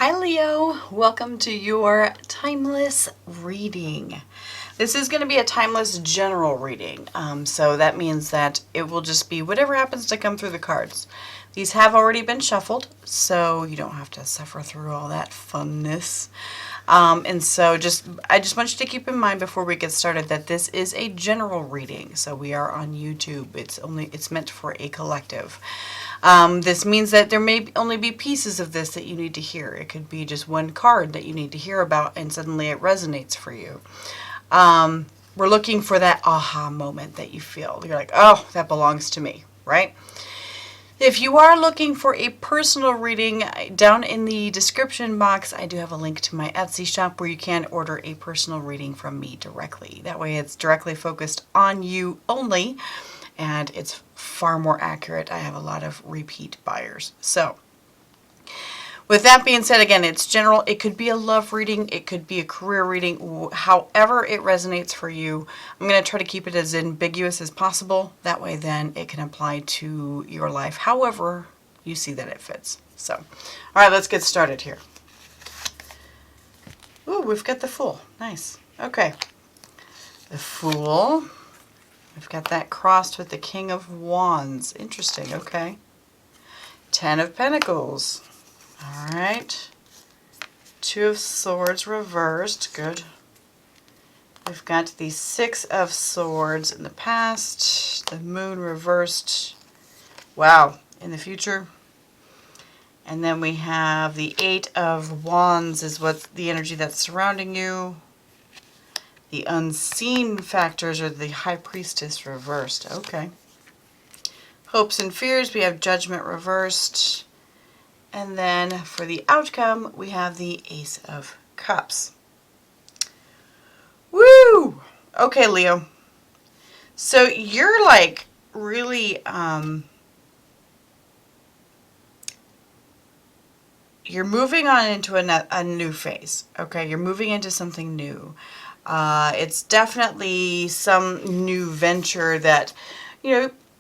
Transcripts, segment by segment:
Hi Leo, welcome to your timeless reading. This is going to be a timeless general reading, so that means that it will just be whatever happens to come through the cards. These have already been shuffled, so you don't have to suffer through all that funness. And so I just want you to keep in mind before we get started that this is a general reading. So we are on YouTube. It's meant for a collective. This means that there may only be pieces of this that you need to hear. It could be just one card that you need to hear about and suddenly it resonates for you. We're looking for that aha moment that you feel. You're like, oh, that belongs to me, right? If you are looking for a personal reading, down in the description box, I do have a link to my Etsy shop where you can order a personal reading from me directly. That way it's directly focused on you only, and it's far more accurate. I have a lot of repeat buyers. So, with that being said, again, it's general. It could be a love reading. It could be a career reading. However it resonates for you. I'm going to try to keep it as ambiguous as possible. That way then it can apply to your life however you see that it fits. So, all right, let's get started here. Ooh, we've got the Fool. Nice. Okay. The Fool. We've got that crossed with the King of Wands. Interesting. Okay. Ten of Pentacles. All right, Two of Swords reversed, good. We've got the Six of Swords in the past, the Moon reversed, wow, in the future. And then we have the Eight of Wands is what the energy that's surrounding you. The unseen factors are the High Priestess reversed, okay. Hopes and fears, we have Judgment reversed. And then for the outcome, we have the Ace of Cups. Woo! Okay, Leo. So you're like really, you're moving on into a new phase. Okay, you're moving into something new. It's definitely some new venture that,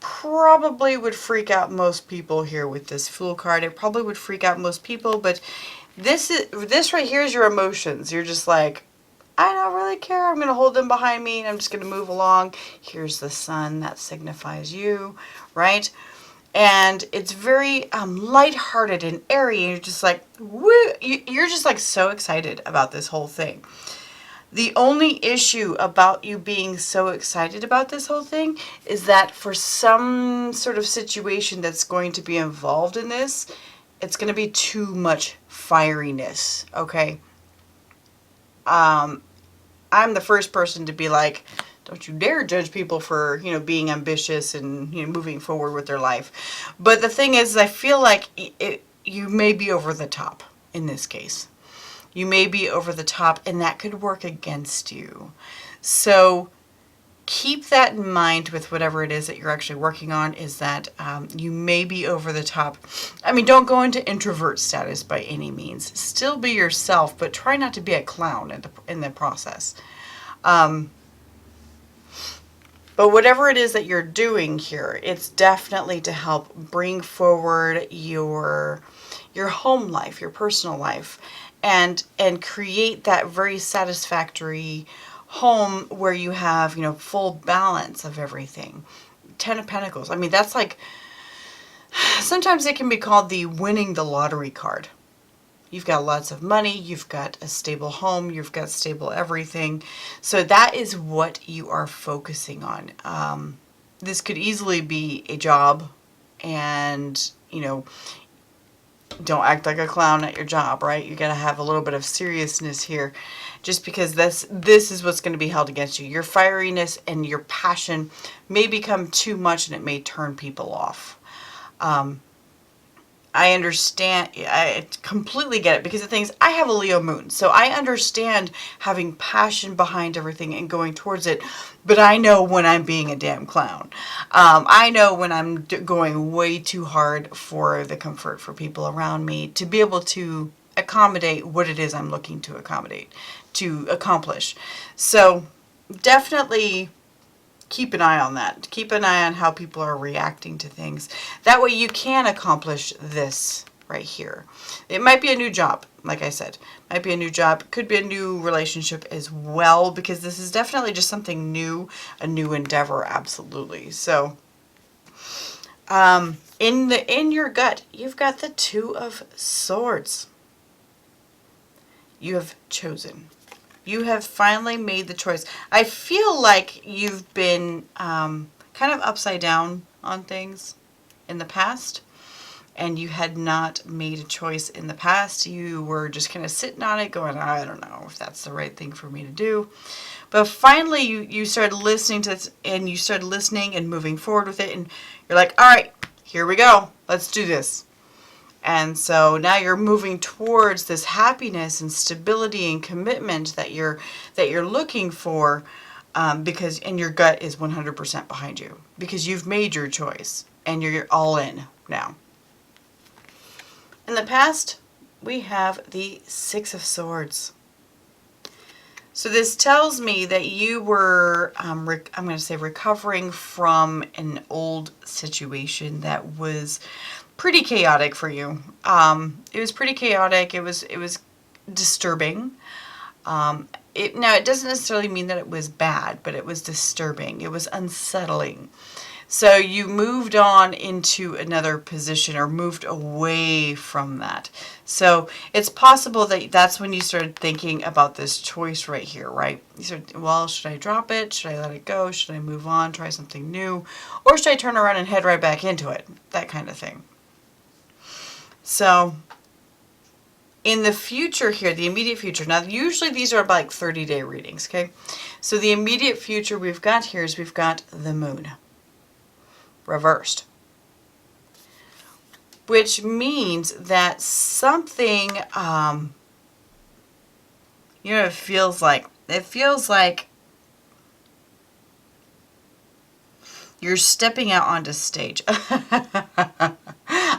probably would freak out most people here with this Fool card. It probably would freak out most people, but this right here is your emotions. You're just like, I don't really care. I'm going to hold them behind me and I'm just going to move along. Here's the Sun. That signifies you, right? And it's very lighthearted and airy. And you're just like, woo! You're just like so excited about this whole thing. The only issue about you being so excited about this whole thing is that for some sort of situation that's going to be involved in this, it's going to be too much fieriness, okay? I'm the first person to be like, don't you dare judge people for, being ambitious and, moving forward with their life. But the thing is, I feel like you may be over the top in this case. You may be over the top, and that could work against you. So keep that in mind with whatever it is that you're actually working on, is that you may be over the top. I mean, don't go into introvert status by any means. Still be yourself, but try not to be a clown in the process. But whatever it is that you're doing here, it's definitely to help bring forward your home life, your personal life, and create that very satisfactory home where you have, full balance of everything. Ten of Pentacles. I mean, that's like, sometimes it can be called the winning the lottery card. You've got lots of money, you've got a stable home, you've got stable everything. So that is what you are focusing on. This could easily be a job, and, don't act like a clown at your job, right? You got to have a little bit of seriousness here, just because this is what's going to be held against you. Your fieriness and your passion may become too much, and it may turn people off. I understand. I completely get it, because the thing is, I have a Leo moon, so I understand having passion behind everything and going towards it. But I know when I'm being a damn clown. I know when I'm going way too hard for the comfort for people around me to be able to accommodate what it is I'm looking to accomplish. So definitely keep an eye on that. Keep an eye on how people are reacting to things. That way you can accomplish this right here. It might be a new job, like I said. Might be a new job. Could be a new relationship as well, because this is definitely just something new, a new endeavor, absolutely. So, in your gut, you've got the Two of Swords. You have chosen. You have finally made the choice. I feel like you've been kind of upside down on things in the past, and you had not made a choice in the past. You were just kind of sitting on it going, I don't know if that's the right thing for me to do. But finally you started listening to this, and you started listening and moving forward with it, and you're like, all right, here we go. Let's do this. And so now you're moving towards this happiness and stability and commitment that you're looking for, because and your gut is 100% behind you, because you've made your choice and you're all in now. In the past, we have the Six of Swords. So this tells me that you were, I'm going to say, recovering from an old situation that was pretty chaotic for you. It was pretty chaotic. It was disturbing. Now, it doesn't necessarily mean that it was bad, but it was disturbing. It was unsettling. So you moved on into another position, or moved away from that. So it's possible that that's when you started thinking about this choice right here, right? You said, well, should I drop it? Should I let it go? Should I move on, try something new? Or should I turn around and head right back into it? That kind of thing. So in the future here, the immediate future, now usually these are like 30-day readings, okay? So the immediate future we've got here is we've got the moon reversed, which means that something, it feels like you're stepping out onto stage.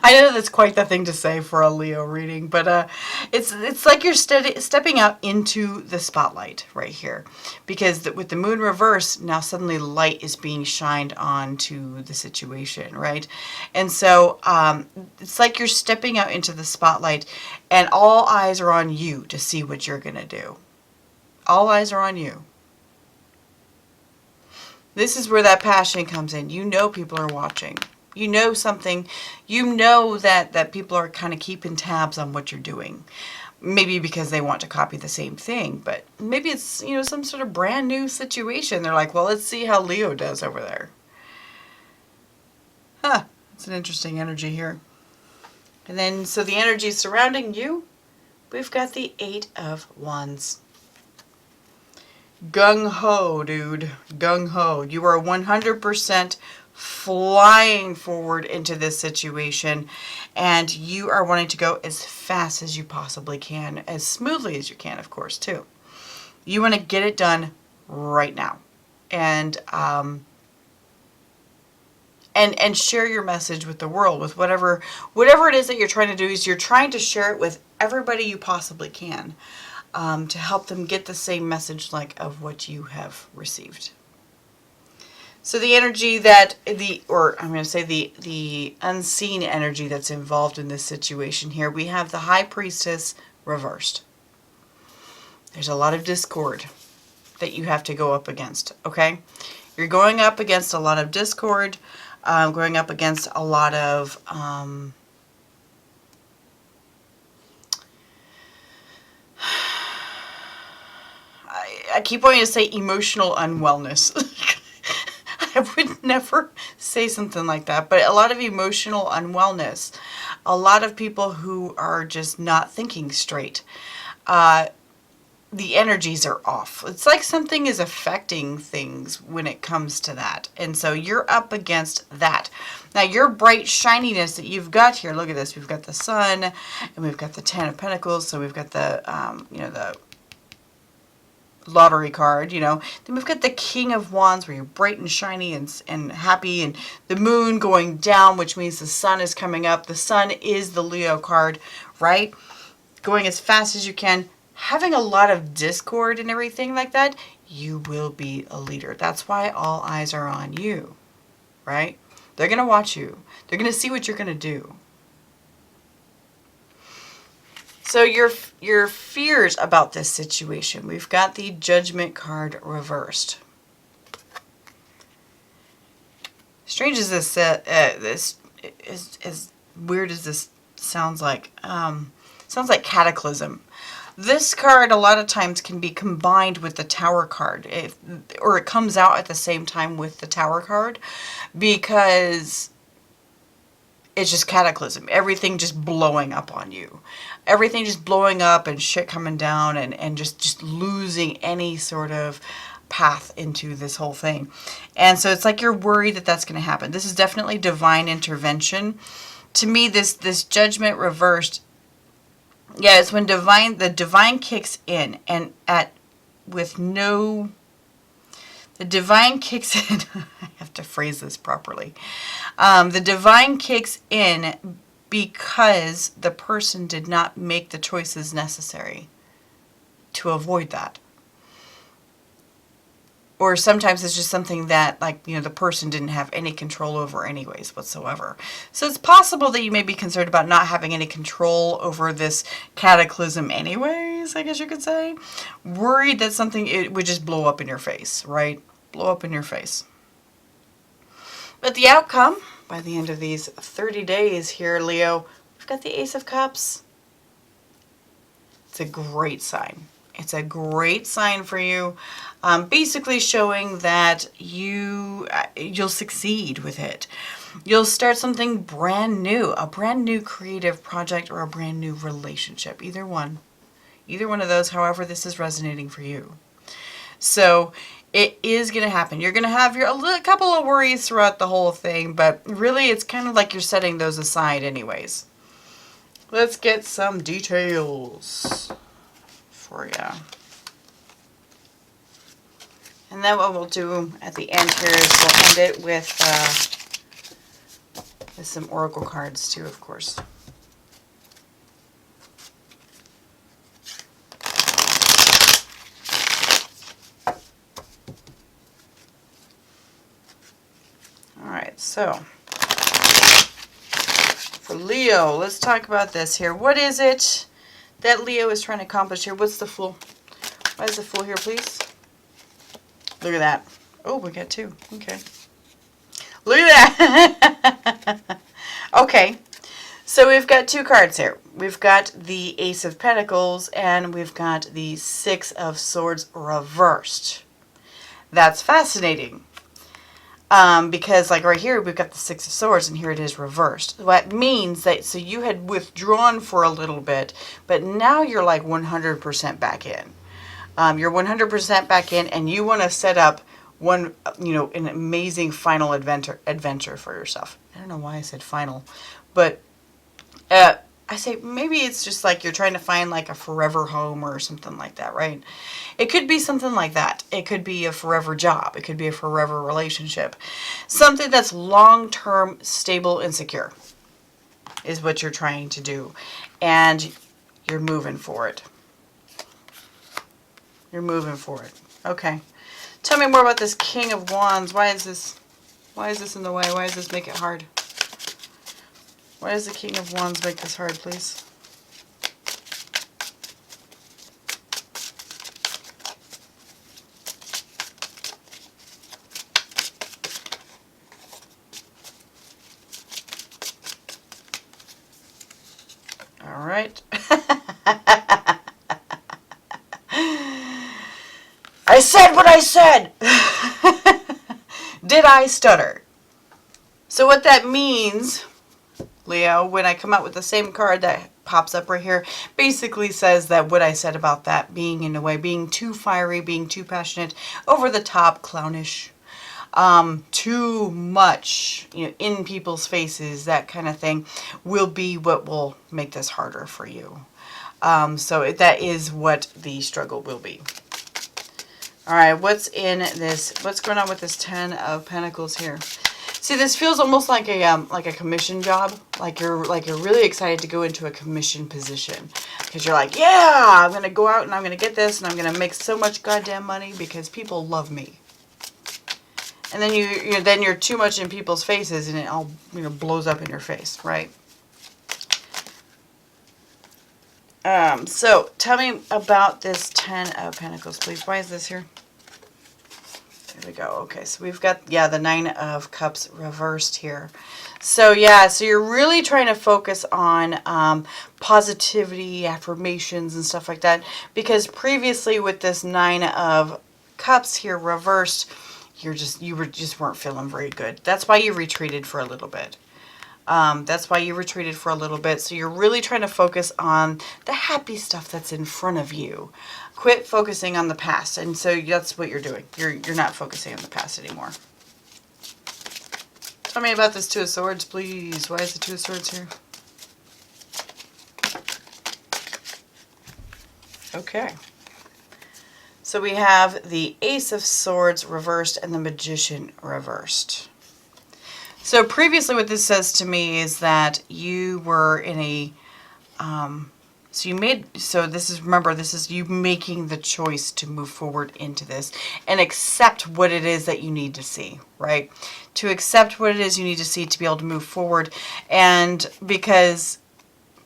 I know that's quite the thing to say for a Leo reading, but it's like you're stepping out into the spotlight right here, because with the moon reverse, now suddenly light is being shined onto the situation, right? And so it's like you're stepping out into the spotlight, and all eyes are on you to see what you're going to do. All eyes are on you. This is where that passion comes in. You know people are watching. You know something. You know that people are kind of keeping tabs on what you're doing. Maybe because they want to copy the same thing, but maybe it's, some sort of brand new situation. They're like, well, let's see how Leo does over there. It's an interesting energy here. And then, so the energy surrounding you, we've got the Eight of Wands. Gung-ho, dude. Gung-ho. You are 100% flying forward into this situation, and you are wanting to go as fast as you possibly can, as smoothly as you can, of course, too. You want to get it done right now, and share your message with the world, with whatever it is that you're trying to do. Is you're trying to share it with everybody you possibly can, to help them get the same message of what you have received. So the energy the unseen energy that's involved in this situation here, we have the High Priestess reversed. There's a lot of discord that you have to go up against, okay? You're going up against a lot of discord, going up against a lot of I keep wanting to say emotional unwellness. I would never say something like that, but a lot of emotional unwellness. A lot of people who are just not thinking straight. The energies are off. It's like something is affecting things when it comes to that. And so you're up against that. Now your bright shininess that you've got here, look at this. We've got the Sun, and we've got the Ten of Pentacles. So we've got the, the lottery card, Then we've got the King of Wands, where you're bright and shiny and happy, and the moon going down, which means the sun is coming up. The sun is the Leo card, right? Going as fast as you can, having a lot of discord and everything like that. You will be a leader. That's why all eyes are on you, right? They're going to watch you. They're going to see what you're going to do. So your fears about this situation. We've got the Judgment card reversed. Strange as this this is as weird as this sounds like cataclysm. This card a lot of times can be combined with the Tower card, or it comes out at the same time with the Tower card, because it's just cataclysm. Everything just blowing up on you. Everything just blowing up and shit coming down, and just losing any sort of path into this whole thing. And so it's like you're worried that that's going to happen. This is definitely divine intervention. To me, this Judgment reversed, yeah, it's when the divine kicks in, and the divine kicks in. I have to phrase this properly. The divine kicks in because the person did not make the choices necessary to avoid that. Or sometimes it's just something that, like, the person didn't have any control over anyways whatsoever. So it's possible that you may be concerned about not having any control over this cataclysm anyways, I guess you could say. Worried that it would just blow up in your face, right? Blow up in your face. But the outcome, by the end of these 30 days here, Leo, we've got the Ace of Cups. It's a great sign. It's a great sign for you. Basically showing that you'll succeed with it. You'll start something brand new, a brand new creative project or a brand new relationship. Either one of those, however this is resonating for you. So it is going to happen. You're going to have a couple of worries throughout the whole thing, but really it's kind of like you're setting those aside anyways. Let's get some details for you. And then what we'll do at the end here is we'll end it with some oracle cards too, of course. Alright, so for Leo, let's talk about this here. What is it that Leo is trying to accomplish here? What's the Fool? Why is the Fool here, please? Look at that. Oh, we got two. Okay. Look at that. Okay. So we've got two cards here. We've got the Ace of Pentacles and we've got the Six of Swords reversed. That's fascinating. Because like right here, we've got the Six of Swords and here it is reversed. That means that, so you had withdrawn for a little bit, but now you're like 100% back in. You're 100% back in, and you want to set up an amazing final adventure for yourself. I don't know why I said final, but I say maybe it's just like you're trying to find like a forever home or something like that, right? It could be something like that. It could be a forever job. It could be a forever relationship. Something that's long-term, stable, and secure is what you're trying to do, and you're moving for it. You're moving for it. Okay. Tell me more about this King of Wands. Why is this in the way? Why does this make it hard? Why does the King of Wands make this hard, please? All right. I said what I said! Did I stutter? So what that means, Leo, when I come out with the same card that pops up right here, basically says that what I said about that being in a way, being too fiery, being too passionate, over the top, clownish, too much, in people's faces, that kind of thing, will be what will make this harder for you. So that is what the struggle will be. All right, what's in this? What's going on with this Ten of Pentacles here? See, this feels almost like a commission job. Like you're really excited to go into a commission position because you're like, yeah, I'm gonna go out and I'm gonna get this and I'm gonna make so much goddamn money because people love me. And then you're too much in people's faces and it all blows up in your face, right? So tell me about this Ten of Pentacles, please. Why is this here? There we go. Okay, so we've got, yeah, the Nine of Cups reversed here. So yeah, so you're really trying to focus on positivity, affirmations, and stuff like that. Because previously with this Nine of Cups here reversed, you weren't feeling very good. That's why you retreated for a little bit. So you're really trying to focus on the happy stuff that's in front of you. Quit focusing on the past. And so that's what you're doing. You're not focusing on the past anymore. Tell me about this Two of Swords, please. Why is the Two of Swords here? Okay. So we have the Ace of Swords reversed and the Magician reversed. So previously what this says to me is that you were in a, remember, this is you making the choice to move forward into this and accept what it is that you need to see, right? To accept what it is you need to see to be able to move forward. And because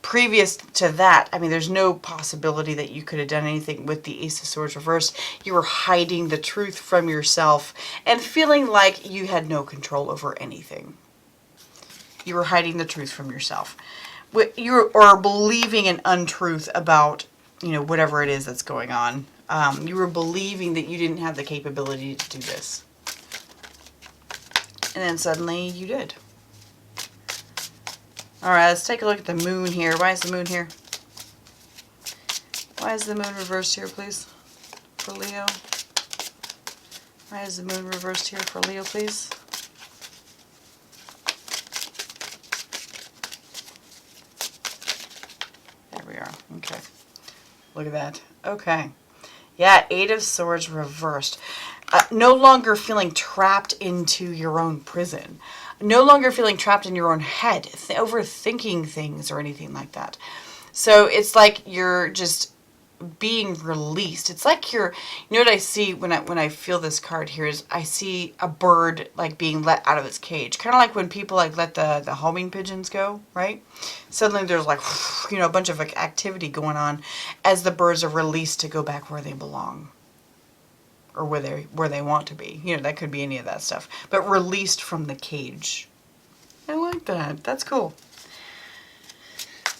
previous to that, I mean, there's no possibility that you could have done anything with the Ace of Swords reversed. You were hiding the truth from yourself and feeling like you had no control over anything. You were hiding the truth from yourself. Or believing an untruth about, whatever it is that's going on. You were believing that you didn't have the capability to do this. And then suddenly you did. All right, let's take a look at the moon here. Why is the moon here? Why is the moon reversed here, please, for Leo? Why is the moon reversed here for Leo, please? There we are. Okay. Look at that. Okay. Yeah, Eight of Swords reversed. No longer feeling trapped into your own prison. No longer feeling trapped in your own head, overthinking things or anything like that. So it's like you're just being released. It's like you know what I see when I feel this card here is I see a bird like being let out of its cage. Kind of like when people like let the homing pigeons go, right? Suddenly there's like, a bunch of activity going on as the birds are released to go back where they belong. Or where they want to be. That could be any of that stuff. But released from the cage. I like that. That's cool.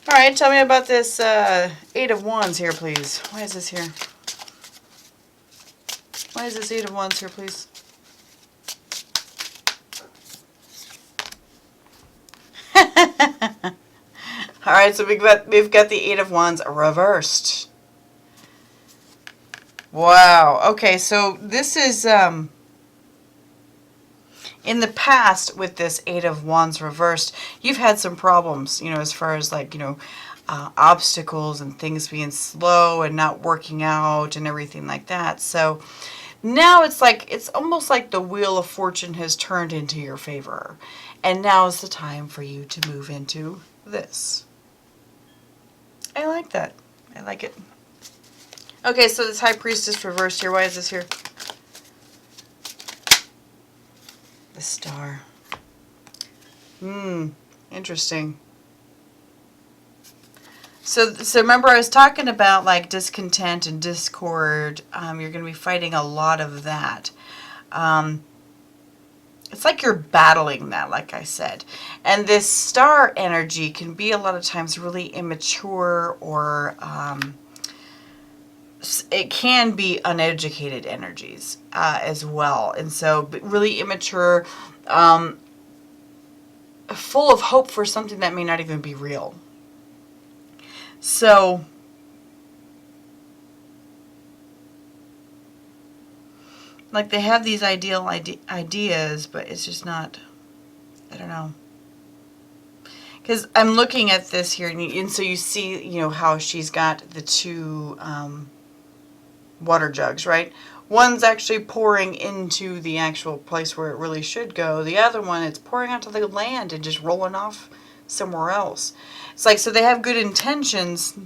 All right, tell me about this Eight of Wands here, please. Why is this here? Why is this Eight of Wands here, please? All right, so we've got the Eight of Wands reversed. Wow. Okay, so this is in the past with this Eight of Wands reversed, you've had some problems, as far as like, obstacles and things being slow and not working out and everything like that. So now it's almost like the Wheel of Fortune has turned into your favor. And now is the time for you to move into this. I like that. I like it. Okay, so this High Priestess reversed here. Why is this here? The Star. Interesting. So remember I was talking about like discontent and discord. You're going to be fighting a lot of that. It's like you're battling that, like I said. And this star energy can be a lot of times really immature or it can be uneducated energies as well. And so really immature, full of hope for something that may not even be real. So like they have these ideal ideas, but it's just not, I don't know. Because I'm looking at this here, and so you see, how she's got the two water jugs, right? One's actually pouring into the actual place where it really should go. The other one, it's pouring onto the land and just rolling off somewhere else. It's like, so they have good intentions.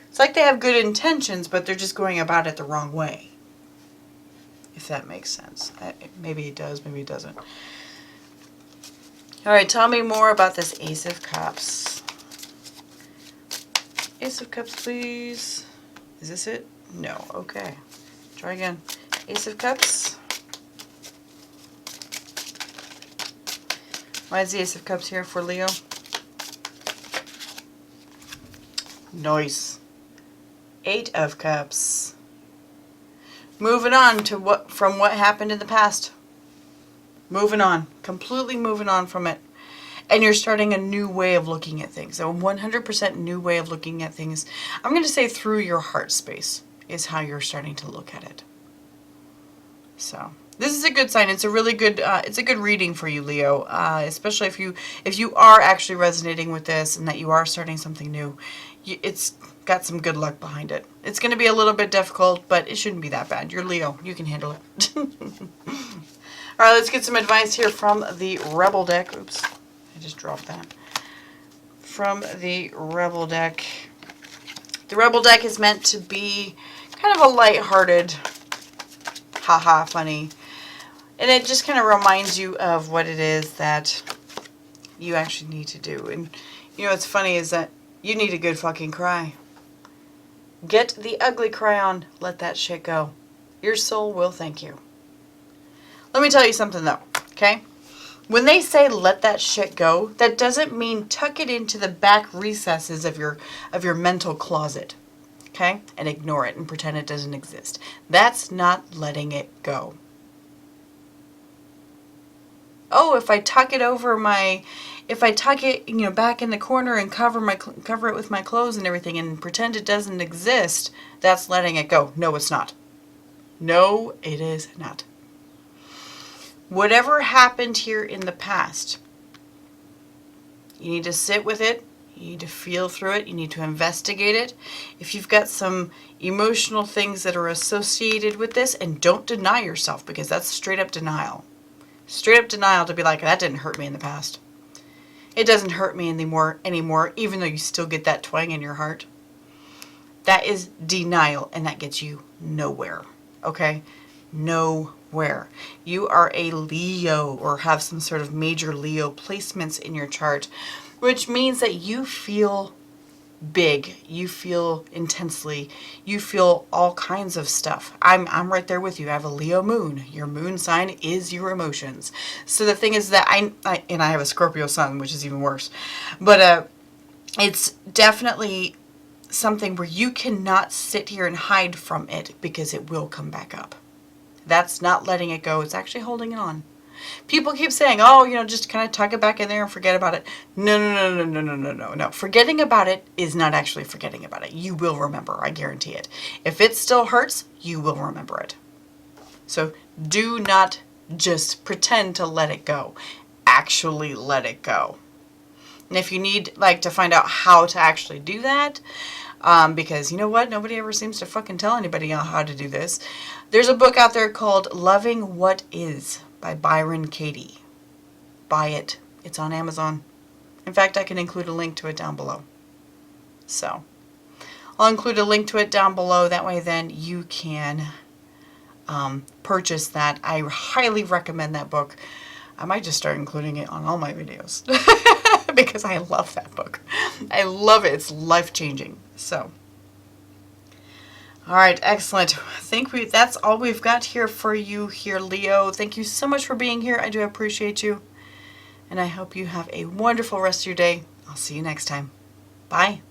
It's like they have good intentions, but they're just going about it the wrong way. If that makes sense. Maybe it does, maybe it doesn't. All right, tell me more about this Ace of Cups. Ace of Cups, please. Is this it? No. Okay. Try again. Ace of Cups. Why is the Ace of Cups here for Leo? Nice. Eight of Cups. Moving on to from what happened in the past. Moving on. Completely moving on from it. And you're starting a new way of looking at things. A 100% new way of looking at things. I'm going to say through your heart space is how you're starting to look at it. So this is a good sign. It's a really good. It's a good reading for you, Leo. Especially if you are actually resonating with this and that you are starting something new. It's got some good luck behind it. It's going to be a little bit difficult, but it shouldn't be that bad. You're Leo. You can handle it. All right, let's get some advice here from the Rebel deck. Oops. I just dropped that. From the Rebel deck. The Rebel deck is meant to be kind of a lighthearted, haha, funny. And it just kind of reminds you of what it is that you actually need to do. And you know what's funny is that you need a good fucking cry. Get the ugly cry on. Let that shit go. Your soul will thank you. Let me tell you something though, okay? When they say let that shit go, that doesn't mean tuck it into the back recesses of your mental closet, okay? And ignore it and pretend it doesn't exist. That's not letting it go. Oh, if I tuck it back in the corner and cover it with my clothes and everything and pretend it doesn't exist, that's letting it go. No, it's not. No, it is not. Whatever happened here in the past, you need to sit with it. You need to feel through it. You need to investigate it. If you've got some emotional things that are associated with this, and don't deny yourself, because that's straight up denial. Straight up denial to be like, that didn't hurt me in the past. It doesn't hurt me anymore, even though you still get that twang in your heart. That is denial, and that gets you nowhere. Okay? Nowhere. You are a Leo or have some sort of major Leo placements in your chart, which means that you feel big, you feel intensely, you feel all kinds of stuff. I'm right there with you. I have a Leo moon. Your moon sign is your emotions. So the thing is that I have a Scorpio sun, which is even worse. But it's definitely something where you cannot sit here and hide from it because it will come back up. That's not letting it go. It's actually holding it on. People keep saying, oh, just kind of tuck it back in there and forget about it. No. Forgetting about it is not actually forgetting about it. You will remember. I guarantee it. If it still hurts, you will remember it. So do not just pretend to let it go. Actually let it go. And if you need to find out how to actually do that, because you know what? Nobody ever seems to fucking tell anybody how to do this. There's a book out there called Loving What Is by Byron Katie. Buy it. It's on Amazon. In fact, I can include a link to it down below. So, I'll include a link to it down below. That way then you can purchase that. I highly recommend that book. I might just start including it on all my videos. Because I love that book. I love it. It's life-changing. So, all right, excellent. I think that's all we've got here for you here, Leo. Thank you so much for being here. I do appreciate you. And I hope you have a wonderful rest of your day. I'll see you next time. Bye.